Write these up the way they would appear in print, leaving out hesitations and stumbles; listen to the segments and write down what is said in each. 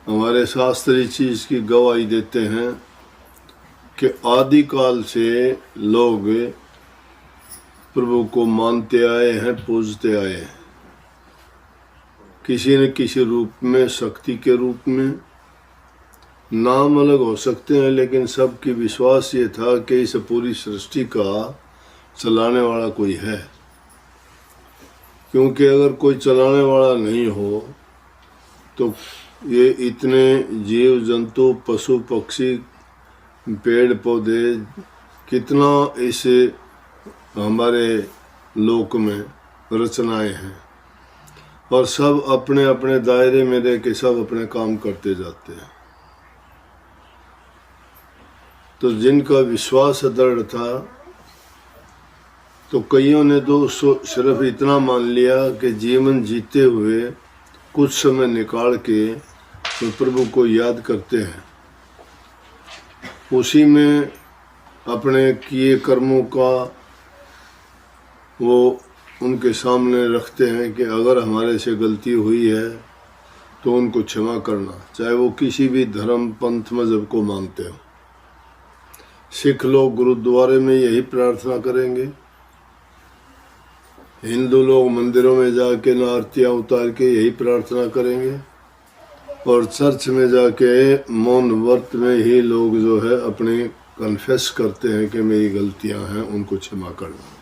हमारे शास्त्र इस चीज़ की गवाही देते हैं कि आदिकाल से लोग प्रभु को मानते आए हैं, पूजते आए हैं, किसी न किसी रूप में, शक्ति के रूप में। नाम अलग हो सकते हैं, लेकिन सबकी विश्वास ये था कि इस पूरी सृष्टि का चलाने वाला कोई है। क्योंकि अगर कोई चलाने वाला नहीं हो तो ये इतने जीव जंतु, पशु पक्षी, पेड़ पौधे, कितना इस हमारे लोक में रचनाएं हैं, और सब अपने अपने दायरे में रह के सब अपने काम करते जाते हैं। तो जिनका विश्वास दृढ़ था, तो कईयों ने तो सिर्फ इतना मान लिया कि जीवन जीते हुए कुछ समय निकाल के तो प्रभु को याद करते हैं, उसी में अपने किए कर्मों का वो उनके सामने रखते हैं कि अगर हमारे से गलती हुई है तो उनको क्षमा करना, चाहे वो किसी भी धर्म, पंथ, मजहब को मानते हो। सिख लोग गुरुद्वारे में यही प्रार्थना करेंगे, हिंदू लोग मंदिरों में जाके आरतियाँ उतार के यही प्रार्थना करेंगे, और चर्च में जाके मौन व्रत में ही लोग जो है अपने कन्फेस करते हैं कि मेरी गलतियां हैं, उनको क्षमा करना।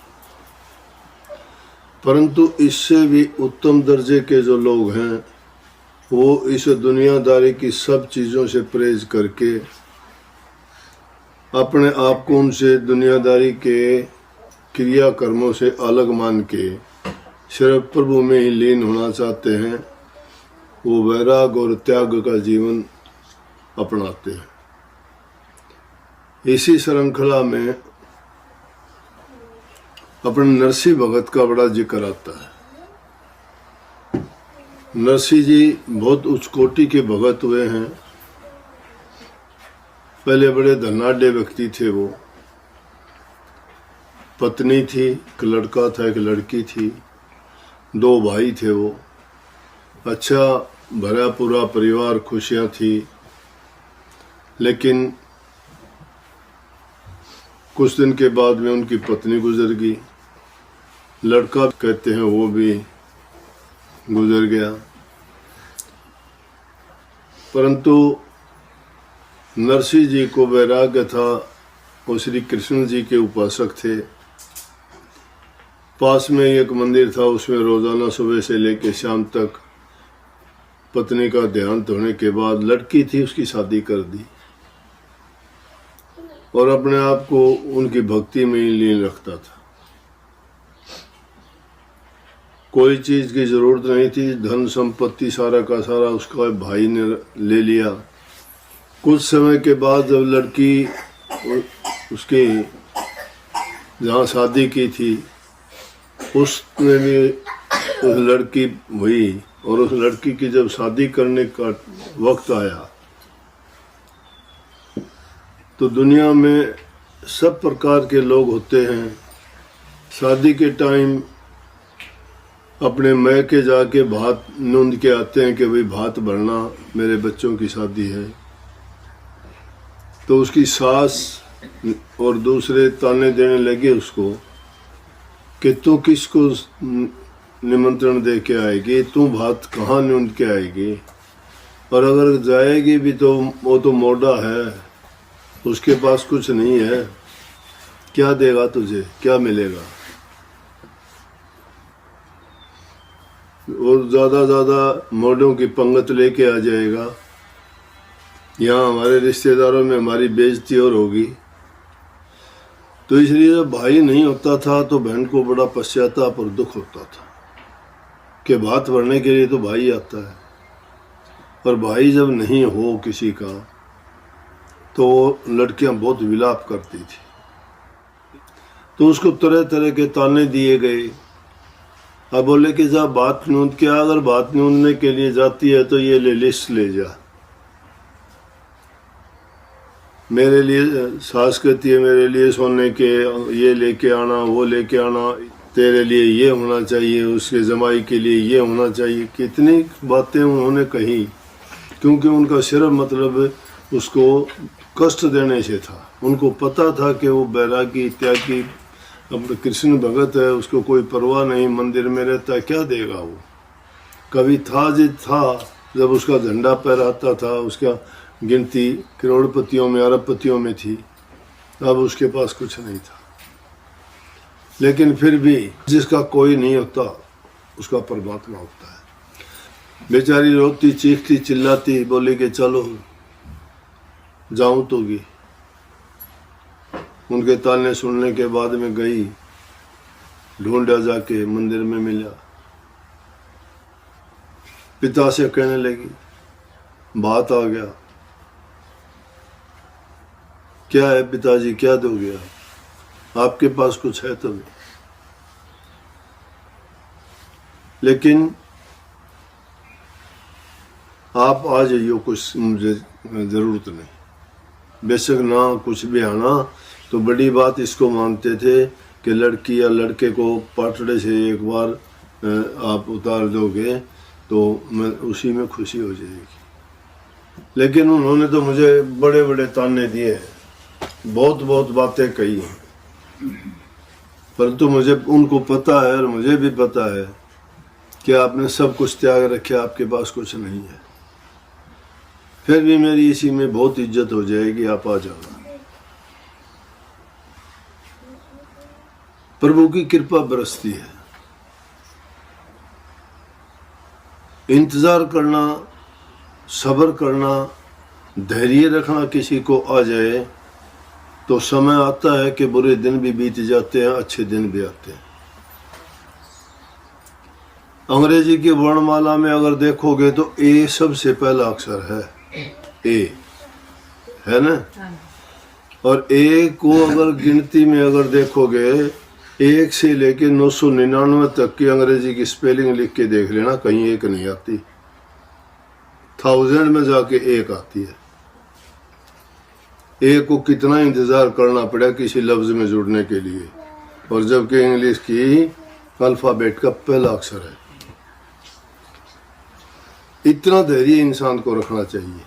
परंतु इससे भी उत्तम दर्जे के जो लोग हैं, वो इस दुनियादारी की सब चीज़ों से परहेज करके अपने आप को उनसे दुनियादारी के क्रिया कर्मों से अलग मान के सिर्फ प्रभु में ही लीन होना चाहते हैं, वो वैराग और त्याग का जीवन अपनाते हैं। इसी श्रृंखला में अपने नरसिंह भगत का बड़ा जिक्र आता है। नरसिंह जी बहुत उच्च कोटि के भगत हुए हैं। पहले बड़े धनाढ्य व्यक्ति थे वो। पत्नी थी, एक लड़का था, एक लड़की थी, 2 भाई थे वो। अच्छा भरा पूरा परिवार, खुशियाँ थी। लेकिन कुछ दिन के बाद में उनकी पत्नी गुजर गई, लड़का कहते हैं वो भी गुजर गया। परंतु नरसिंह जी को वैराग्य था, वो श्री कृष्ण जी के उपासक थे। पास में एक मंदिर था, उसमें रोजाना सुबह से लेकर शाम तक पत्नी का देहांत होने के बाद लड़की थी, उसकी शादी कर दी और अपने आप को उनकी भक्ति में ही लीन रखता था। कोई चीज की जरूरत नहीं थी, धन संपत्ति सारा का सारा उसका भाई ने ले लिया। कुछ समय के बाद जब लड़की उसकी जहाँ शादी की थी उसमें भी उस लड़की हुई, और उस लड़की की जब शादी करने का वक्त आया तो दुनिया में सब प्रकार के लोग होते हैं। शादी के टाइम अपने मैके जाके भात नूंद के आते हैं कि भाई भात भरना, मेरे बच्चों की शादी है। तो उसकी सास और दूसरे ताने देने लगे उसको कि तू किसको निमंत्रण दे के आएगी, तू भात कहाँ नूंद के आएगी, और अगर जाएगी भी तो वो तो मोटा है, उसके पास कुछ नहीं है, क्या देगा तुझे, क्या मिलेगा। और ज़्यादा मोड़ों की पंगत लेके आ जाएगा, यहाँ हमारे रिश्तेदारों में हमारी बेइज्जती और होगी। तो इसलिए जब भाई नहीं होता था तो बहन को बड़ा पश्चाताप और दुख होता था कि भात भरने के लिए तो भाई आता है, और भाई जब नहीं हो किसी का तो लड़कियां बहुत विलाप करती थी। तो उसको तरह तरह के ताने दिए गए। अब बोले कि जा भात नूंद के आ, अगर भात नूंदने के लिए जाती है तो ये लिस्ट ले जा। मेरे लिए सास कहती है मेरे लिए सोने के ये लेके आना, वो लेके आना, तेरे लिए ये होना चाहिए, उसके जमाई के लिए ये होना चाहिए। कितनी बातें उन्होंने कही, क्योंकि उनका सिर्फ मतलब उसको कष्ट देने से था। उनको पता था कि वो बैरागी इत्यादि अब कृष्ण भगत है, उसको कोई परवाह नहीं, मंदिर में रहता है, क्या देगा वो। कभी था जिद था, जब उसका झंडा फहराता था, उसका गिनती करोड़पतियों में अरबपतियों में थी, अब उसके पास कुछ नहीं था। लेकिन फिर भी जिसका कोई नहीं होता उसका परमात्मा होता है। बेचारी रोती चीखती चिल्लाती, बोली कि चलो जाऊं तो गी। उनके ताने सुनने के बाद में गई, ढूंढा, जाके मंदिर में मिला। पिता से कहने लगी, बात आ गया, क्या है पिताजी, क्या दोगे आप? आपके पास कुछ है तो नहीं। लेकिन आप आ जाइयो, कुछ मुझे जरूरत नहीं। बेशक ना कुछ भी आना तो बड़ी बात इसको मानते थे कि लड़की या लड़के को पाटड़े से एक बार आप उतार दोगे तो मैं उसी में खुशी हो जाएगी। लेकिन उन्होंने तो मुझे बड़े बड़े ताने दिए हैं, बहुत बहुत बातें कही हैं, परंतु मुझे उनको पता है और मुझे भी पता है कि आपने सब कुछ त्याग रखे, आपके पास कुछ नहीं है। फिर भी मेरी इसी में बहुत इज्जत हो जाएगी, आप आ जाना। प्रभु की कृपा बरसती है। इंतजार करना, सब्र करना, धैर्य रखना किसी को आ जाए तो समय आता है कि बुरे दिन भी बीत जाते हैं, अच्छे दिन भी आते हैं। अंग्रेजी की वर्णमाला में अगर देखोगे तो ए सबसे पहला अक्षर है, ए है ना। और ए को अगर गिनती में अगर देखोगे 1 से लेके 999 तक की अंग्रेजी की स्पेलिंग लिख के देख लेना, कहीं एक नहीं आती, 1000 में जाके एक आती है। ए को कितना इंतजार करना पड़ा किसी लफ्ज में जुड़ने के लिए, और जबकि इंग्लिश की अल्फाबेट का पहला अक्षर है। इतना धैर्य इंसान को रखना चाहिए।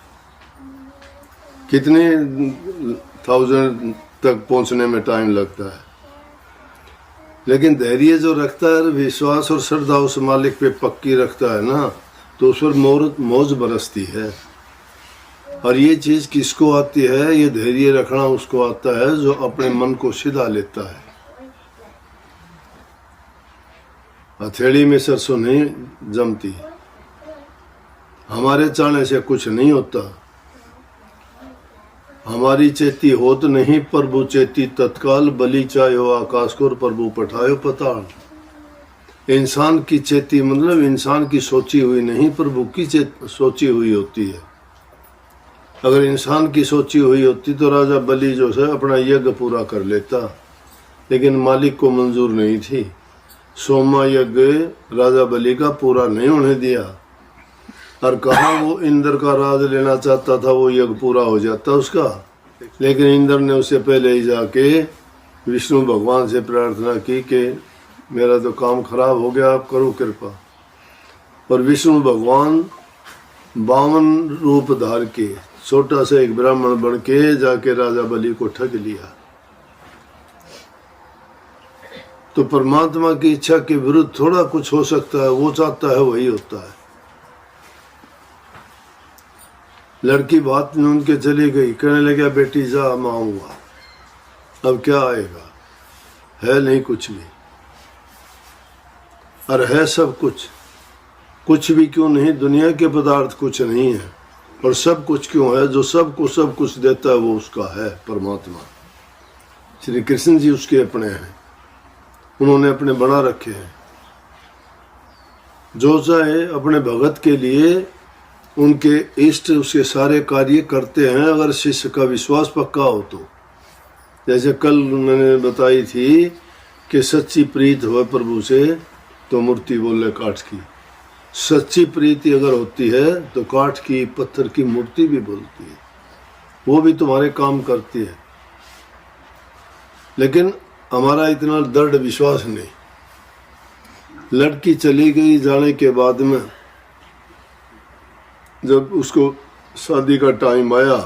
कितने 1000 तक पहुंचने में टाइम लगता है, लेकिन धैर्य जो रखता है, विश्वास और श्रद्धा उस मालिक पे पक्की रखता है ना, तो उस पर मौज बरसती है। और ये चीज किसको आती है? ये धैर्य रखना उसको आता है जो अपने मन को सीधा लेता है। हथेली में सरसों नहीं जमती, हमारे चाहने से कुछ नहीं होता। हमारी चेती होत नहीं, प्रभु चेती तत्काल, बलि चाहो आकाश को प्रभु पठायो पताल। इंसान की चेती मतलब इंसान की सोची हुई नहीं, प्रभु की सोची हुई होती है। अगर इंसान की सोची हुई होती तो राजा बलि जो है अपना यज्ञ पूरा कर लेता, लेकिन मालिक को मंजूर नहीं थी। सोमा यज्ञ राजा बलि का पूरा नहीं होने दिया, और कहा वो इंद्र का राज लेना चाहता था, वो यज्ञ पूरा हो जाता उसका। लेकिन इंद्र ने उससे पहले ही जाके विष्णु भगवान से प्रार्थना की कि मेरा तो काम खराब हो गया, आप करो कृपा। और विष्णु भगवान 52 रूप धार के छोटा सा एक ब्राह्मण बन के जाके राजा बलि को ठग लिया। तो परमात्मा की इच्छा के विरुद्ध थोड़ा कुछ हो सकता है, वो चाहता है वही होता है। लड़की बात में उनके चली गई, कहने लगा बेटी जा, मैं आऊंगा। अब क्या आएगा, है नहीं कुछ भी, और है सब कुछ। कुछ भी क्यों नहीं, दुनिया के पदार्थ कुछ नहीं है, और सब कुछ क्यों है? जो सबको सब कुछ देता है वो उसका है, परमात्मा। श्री कृष्ण जी उसके अपने हैं, उन्होंने अपने बना रखे हैं। जो चाहे अपने भगत के लिए उनके इष्ट उसके सारे कार्य करते हैं, अगर शिष्य का विश्वास पक्का हो तो। जैसे कल मैंने बताई थी कि सच्ची प्रीत हो प्रभु से तो मूर्ति बोले काठ की। सच्ची प्रीति अगर होती है तो काठ की, पत्थर की मूर्ति भी बोलती है, वो भी तुम्हारे काम करती है। लेकिन हमारा इतना दृढ़ विश्वास नहीं। लड़की चली गई, जाने के बाद में जब उसको शादी का टाइम आया,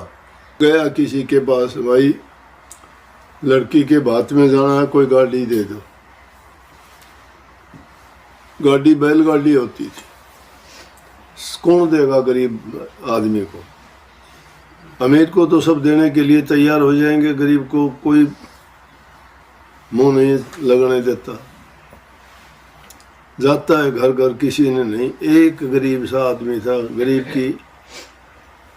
गया किसी के पास, भाई लड़की के बात में जाना है, कोई गाड़ी दे दो। गाड़ी बैलगाड़ी होती थी, कौन देगा गरीब आदमी को? अमीर को तो सब देने के लिए तैयार हो जाएंगे, गरीब को कोई मुंह नहीं लगने देता। जाता है घर घर, किसी ने नहीं। एक गरीब सा आदमी था, गरीब की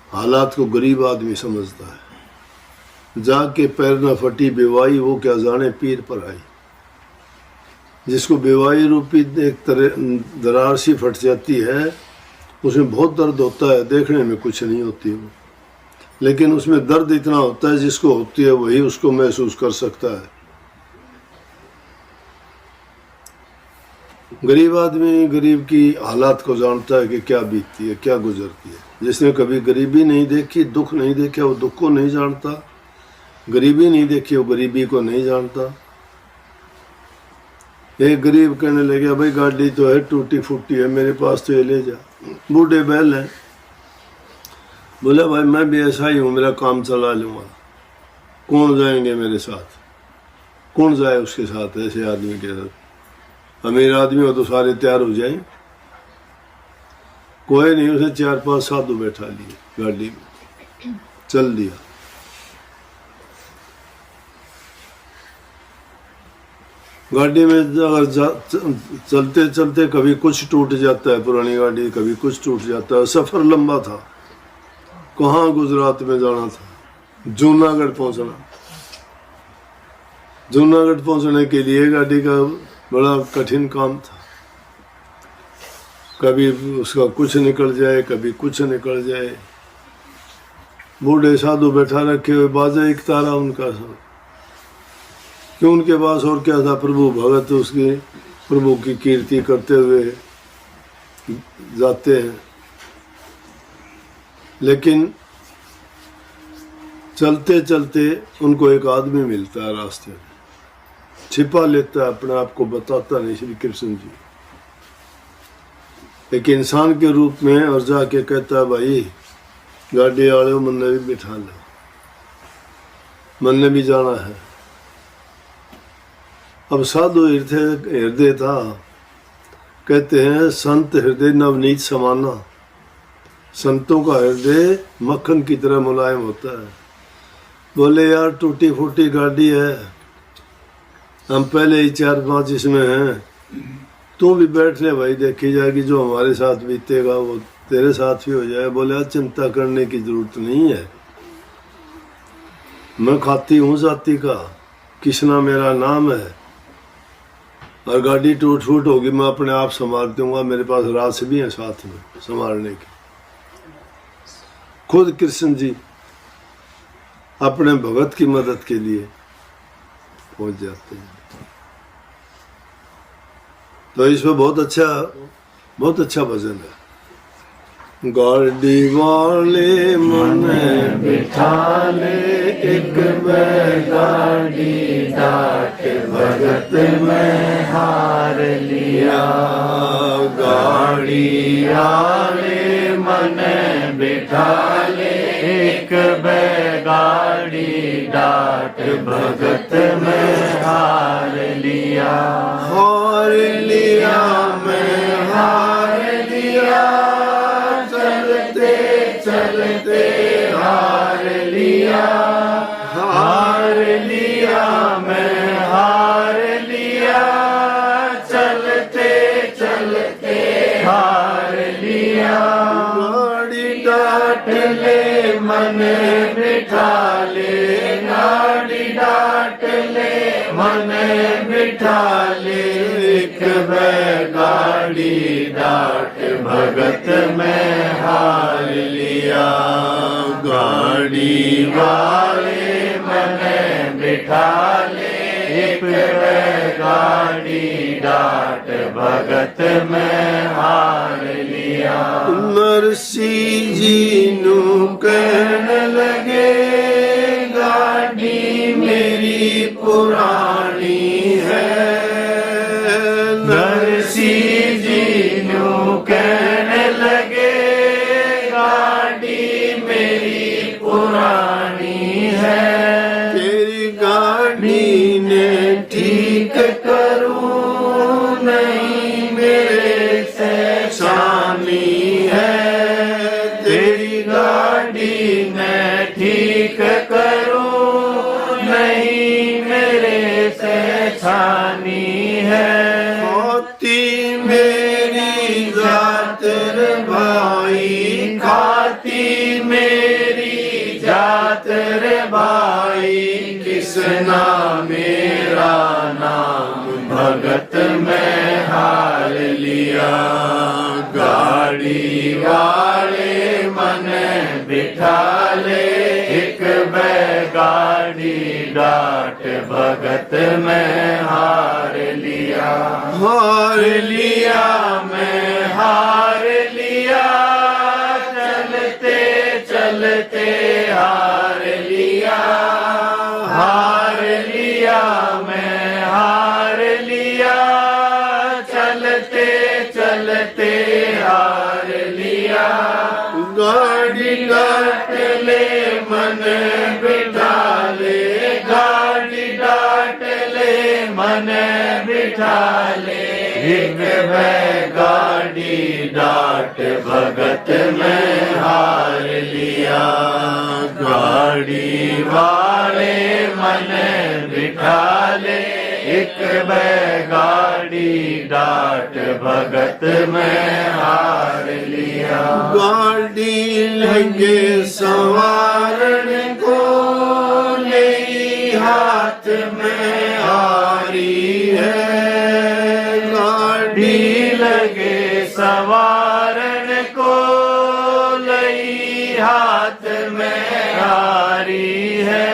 हालात को गरीब आदमी समझता है। जाके पैर न फटी बेवाई, वो क्या जाने पीर पर आई। जिसको बेवाई रूपी एक तरह दरार सी फट जाती है, उसमें बहुत दर्द होता है, देखने में कुछ नहीं होती वो, लेकिन उसमें दर्द इतना होता है जिसको होती है वही उसको महसूस कर सकता है। गरीब आदमी गरीब की हालात को जानता है कि क्या बीतती है, क्या गुजरती है। जिसने कभी गरीबी नहीं देखी, दुख नहीं देखा, वो दुख को नहीं जानता। गरीबी नहीं देखी, वो गरीबी को नहीं जानता। एक गरीब कहने लगे, भाई गाड़ी तो है टूटी फूटी है, मेरे पास तो ये ले जा। बूढ़े बैल हैं। बोला, भाई मैं भी ऐसा ही हूँ, मेरा काम चला लूँगा। कौन जाएंगे मेरे साथ? कौन जाए उसके साथ, ऐसे आदमी के साथ? अमीर आदमी हो तो सारे तैयार हो जाए। कोई नहीं, उसे 4-5 साधु बैठा लिए गाड़ी में, चल दिया। गाड़ी में अगर चलते चलते कभी कुछ टूट जाता है, पुरानी गाड़ी, कभी कुछ टूट जाता है। सफ़र लंबा था, कहाँ गुजरात में जाना था, जूनागढ़ पहुंचना। जूनागढ़ पहुंचने के लिए गाड़ी का बड़ा कठिन काम था। कभी उसका कुछ निकल जाए, कभी कुछ निकल जाए। बूढ़े साधु बैठा रखे हुए, बाजा एक तारा उनका सब, क्यों उनके पास और क्या था? प्रभु भगत, उसकी प्रभु की कीर्ति करते हुए जाते हैं। लेकिन चलते चलते उनको एक आदमी मिलता है रास्ते में, छिपा लेता है अपने आप को, बताता नहीं, श्री कृष्ण जी एक इंसान के रूप में, और जाके कहता है, भाई गाड़ी आ रहे हो, मन ने भी बिठा लो, मन ने भी जाना है। अब साधु हृदय था। कहते हैं संत हृदय नवनीत समाना। संतों का हृदय मक्खन की तरह मुलायम होता है। बोले, यार टूटी फूटी गाड़ी है, हम पहले ही 4-5 इसमें हैं, तू भी बैठ ले भाई, देखी जाएगी, जो हमारे साथ बीतेगा वो तेरे साथ ही हो जाए। बोले, चिंता करने की जरूरत नहीं है, मैं खाती हूँ जाति का, कृष्णा मेरा नाम है, और गाड़ी टूट फूट होगी मैं अपने आप संभाल दूंगा, मेरे पास रास भी है साथ में संभालने की। खुद कृष्ण जी अपने भगत की मदद के लिए पहुंच जाते हैं। तो इसमें बहुत अच्छा भजन है। गाड़ी वाले मन बिठा ले, एक गाड़ी डाट भगत में हार लिया। गाड़ी वाले मन बिठा ले, एक गाड़ी डाट भगत में हार लिया। हार लिया मैं हार लिया, चलते चलते हार लिया। हार लिया मैं हार लिया, चलते चलते हार लिया। गाड़ी डाट ले मन बिठा ले, गाड़ी डाट ले मन बिठा ले, एक गाड़ी डाट भगत में हार लिया। गाड़ी वाले मन बिठा ले, एक गाड़ी डाट भगत में हार लिया। नरसी जी नू कहने लगे, गाड़ी मेरी पुरानी है। नरसी जी नू कहने लगे, मेरी जात रे भाई, खाती मेरी जात रे भाई, किसना मेरा नाम भगत में हार लिया। गाड़ी वाले मन बिठा ले, एक बैगाड़ी डाट भगत में हार लिया। हार लिया मैं हार लिया, चलते चलते हार लिया। हार लिया मैं हार लिया, चलते चलते हार लिया। गाड़ी डाट ले मन बिठा ले, गाड़ी डाट ले मन बिठा ले, एक बैगाड़ी डाट भगत में हार लिया। गाड़ी वाले मन बिठा ले, एक बैगाड़ी डाट भगत में हार लिया। गाड़ी लगे सवारने को, ले हाथ में हारी है। गाड़ी लगे सवारने को, लई हाथ में हारी है।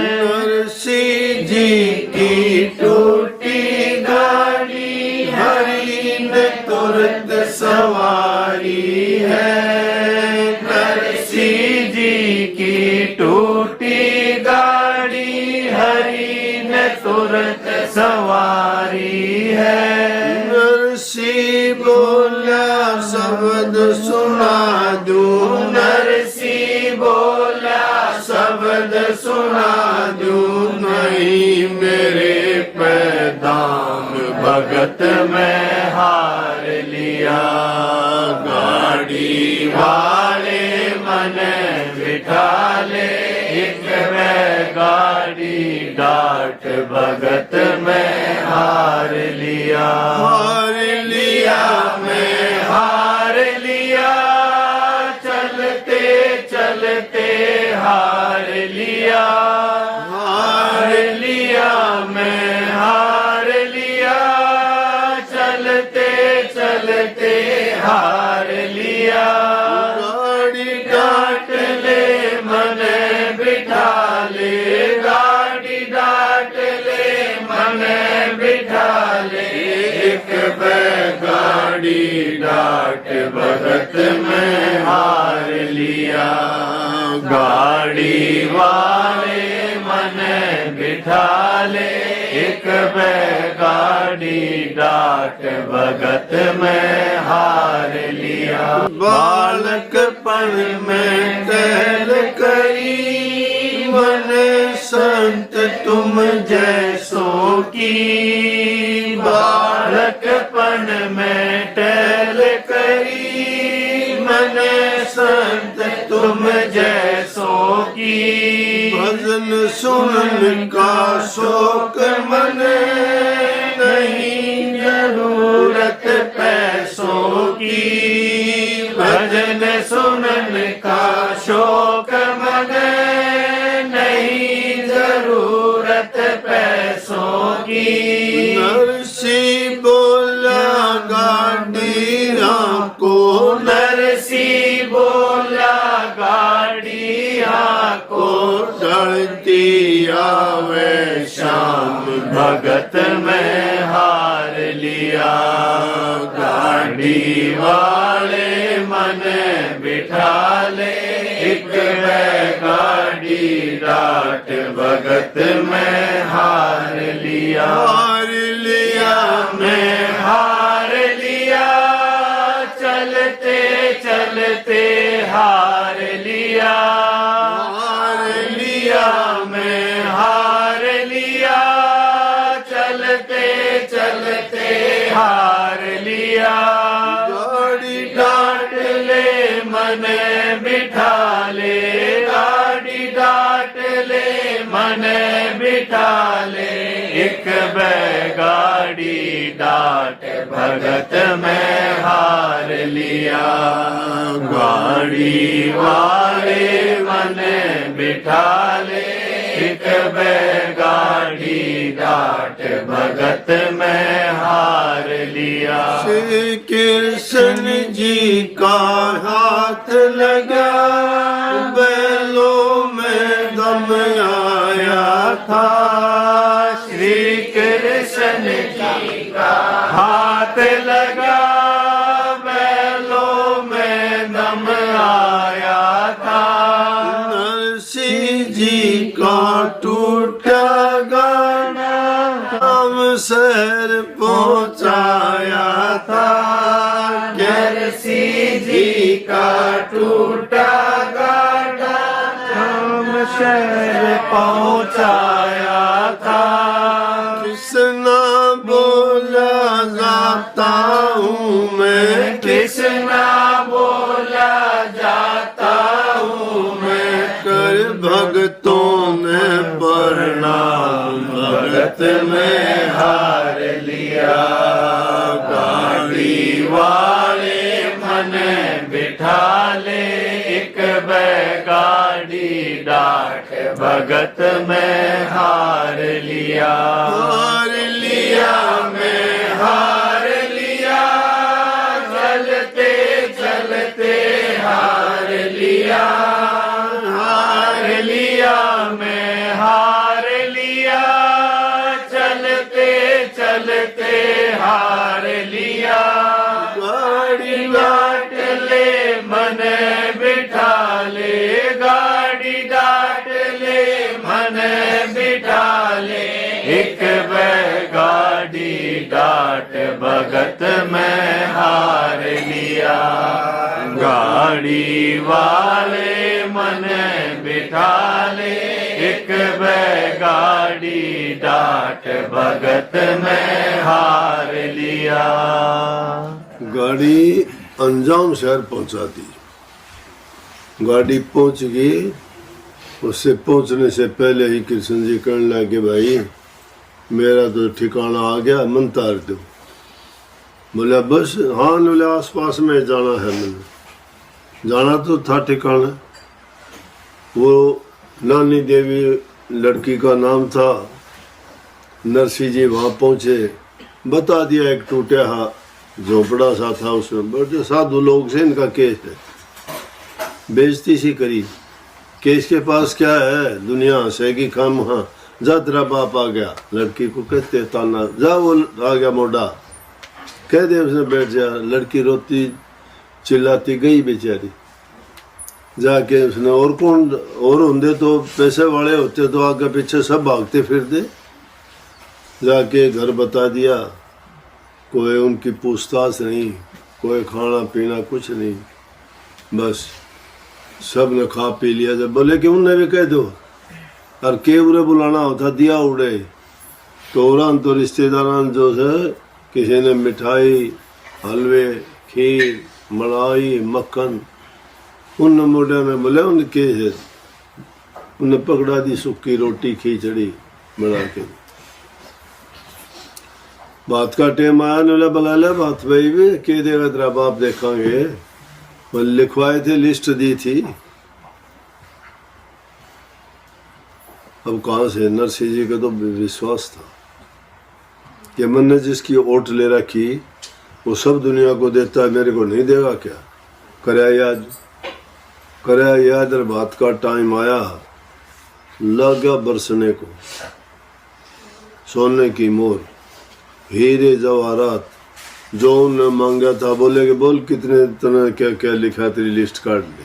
नरसी जी की टूटी गाड़ी, हरी ने तुरंत सवारी है। नरसी जी की टूटी गाड़ी, हरी ने तुरंत सवारी है। नरसी बोला शब्द सुना दूं, नरसी बोला शब्द सुना दूं, नहीं मेरे पैदाम भगत में हार लिया। गाड़ी वाले मन बिठा ले, एक बैगाड़ी डाट भगत में हार लिया। हार लिया मैं हार लिया, चलते चलते हार लिया। हार लिया मैं हार लिया, चलते चलते हार लिया। गाड़ी डाट ले मन बिठा ले, गाड़ी डाट ले मन बिठा ले, एक बैगाड़ी डाट भगत में हार लिया। गाड़ी वाले मन बिठा ले, एक बैगाड़ी डाट भगत में हार लिया। बालकपन में टहल करी, मन संत तुम जैसों की। बालकपन में टहल करी, मन संत तुम जैसों की। भजन सुनने का शौक मन, नहीं जरूरत पैसों की। भजन सुनने का शौक मन, नहीं जरूरत पैसों की। नरसी बोला गाड़ियाँ को, नरसी बोला गाड़ियाँ को, चढ़ती आवे शाम भगत में हार लिया। गाड़ी वाले मन बिठा ले, एक बैगाड़ी डाट भगत में हार लिया। हार लिया मैं हार लिया, चलते चलते हार लिया। हार लिया मैं हार लिया, चलते चलते हार लिया। गाड़ी डाट ले मन बिठा ले, गाड़ी डाट ले मन मन बिठा ले, एक बैगाड़ी डाट भगत में हार लिया। गाड़ी वाले मन बिठा ले, एक बैगाड़ी डाट भगत में हार लिया। श्री कृष्ण जी का हाथ लगा, बैलों में दम आया था। श्री कृष्ण जी का हाथ लगा, बैलों में दम आया था। नरसिंह जी का टूटा गाना हम शहर पहुंचाया था। नरसिंह जी का टूटा गाना हम शहर पहुंचाया था। कृष्णा बोला जाता हूँ मैं, कृष्णा बोला जाता हूँ मैं, कर भगतों ने प्रणाम, भगत में हार लिया। गाड़ी वाले मन बिठा ले, एक बैगाड़ी डाट भगत में हार लिया। हार लिया में हार लिया, चलते चलते हार लिया। हार लिया में हार लिया, चलते चलते हार लिया। गाड़ी डाट ले, मन बिठा ले, गाड़ी डाट ले, मन बिठा ले, एक बैगाड़ी डाट भगत में हार लिया। गाड़ी वाले मन बिठा ले, एक बैगाड़ी डाट भगत में हार लिया। गाड़ी अंजाम शहर पहुंचा दी। गाड़ी पहुंच गई, उससे पहुंचने से पहले ही कृष्ण जी कहने लगे, भाई मेरा तो ठिकाना आ गया, मन तार दो। बोला बस, हाँ बोले आस पास में जाना है, मैंने जाना तो था ठिकाना। वो नानी देवी लड़की का नाम था। नरसिंह जी वहाँ पहुँचे, बता दिया एक टूटे झोपड़ा सा था, उसमें बड़े साधु लोग से इनका केस है। बेइज्जती सी करी, केस के पास क्या है, दुनिया हंसेगी खाम। हाँ जा तेरा बाप आ गया, लड़की को कहते ताना, जा वो आ गया मोटा, कह दे उसने बैठ जा। लड़की रोती चिल्लाती गई बेचारी। जाके उसने और कौन और होंगे तो पैसे वाले होते तो आगे पीछे सब भागते फिरते। जाके घर बता दिया, कोई उनकी पूछताछ नहीं, कोई खाना पीना कुछ नहीं, बस सब ने खा पी लिया। जब बोले कि उन्हें भी कह दो, और के उरे बुलाना होता दिया उड़े तो उड़ान तो रिश्तेदारान जो है, किसी ने मिठाई, हलवे, खीर, मलाई, मक्खन, उन मोढ़े में बोले उनके है, उन्हें पकड़ा दी सूखी रोटी खिचड़ी बना के। बात का टेम आया, ने बुला ले बात भाई भी के देगा तेरा बाप देखेंगे। लिखवाए थे, लिस्ट दी थी। अब कहाँ से, नरसिंह जी का तो विश्वास था कि मन ने जिसकी ओट ले रखी वो सब दुनिया को देता है, मेरे को नहीं देगा क्या। कराया याद और बात का टाइम आया, लगा बरसने को सोने की मोर, हीरे जवाहरात जो उन्होंने मांगा था। बोले कि बोल कितने तने क्या क्या लिखा, तेरी लिस्ट काट ले।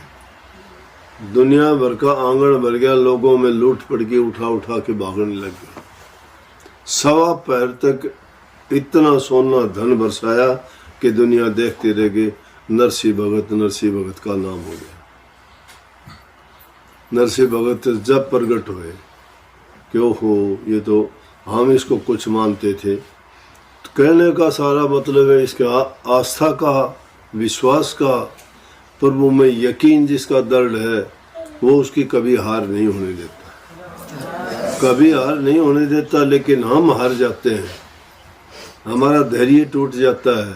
दुनिया भर का आंगन भर गया, लोगों में लूट पड़ के उठा उठा के भागने लग गए। सवा पैर तक इतना सोना धन बरसाया कि दुनिया देखती रह गई। नरसिंह भगत का नाम हो गया। नरसिंह भगत जब प्रकट हुए कि ओहो ये तो हम इसको कुछ मानते थे, तो कहने का सारा मतलब है इसके आस्था का, विश्वास का, प्रभु में यकीन जिसका दृढ़ है वो उसकी कभी हार नहीं होने देता। कभी हार नहीं होने देता, लेकिन हम हार जाते हैं, हमारा धैर्य टूट जाता है,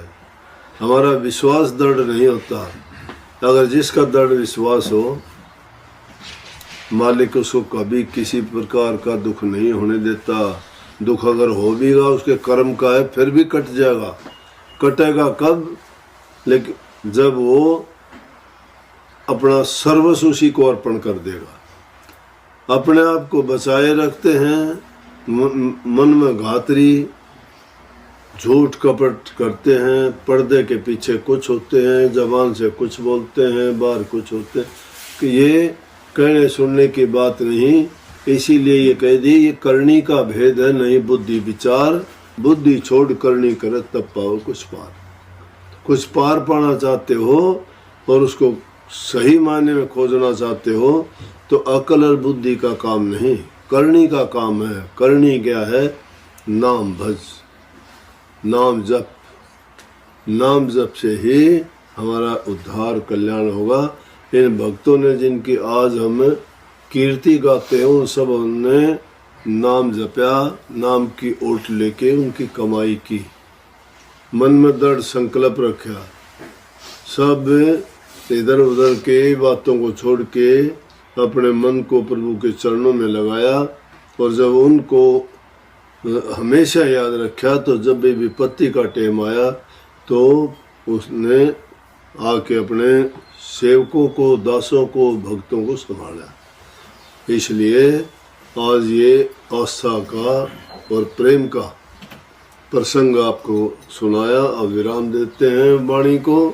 हमारा विश्वास दृढ़ नहीं होता। अगर जिसका दृढ़ विश्वास हो, मालिक उसको कभी किसी प्रकार का दुख नहीं होने देता। दुख अगर हो भी गा उसके कर्म का है, फिर भी कट जाएगा। कटेगा कब? लेकिन जब वो अपना सर्वस्व उसी को अर्पण कर देगा। अपने आप को बचाए रखते हैं, मन में घातरी झूठ कपट करते हैं, पर्दे के पीछे कुछ होते हैं, जबान से कुछ बोलते हैं, बाहर कुछ होते हैं। कि ये कहने सुनने की बात नहीं, इसीलिए ये कह दी, ये करनी का भेद है नहीं बुद्धि विचार। बुद्धि छोड़ करनी करे तब पाओ कुछ पार। कुछ पार पाना चाहते हो और उसको सही मायने में खोजना चाहते हो तो अकल और बुद्धि का काम नहीं, करनी का काम है। करनी क्या है? नाम भज, नाम जप। नाम जप से ही हमारा उद्धार कल्याण होगा। इन भक्तों ने जिनकी आज हम कीर्ति गाते हैं, उन सब ने नाम जपया, नाम की ओट लेके उनकी कमाई की, मन में दृढ़ संकल्प रखा, सब इधर उधर के बातों को छोड़ के अपने मन को प्रभु के चरणों में लगाया। और जब उनको हमेशा याद रखा तो जब भी विपत्ति का टाइम आया तो उसने आके अपने सेवकों को, दासों को, भक्तों को संभाला। इसलिए आज ये आस्था का और प्रेम का प्रसंग आपको सुनाया। अब विराम देते हैं वाणी को।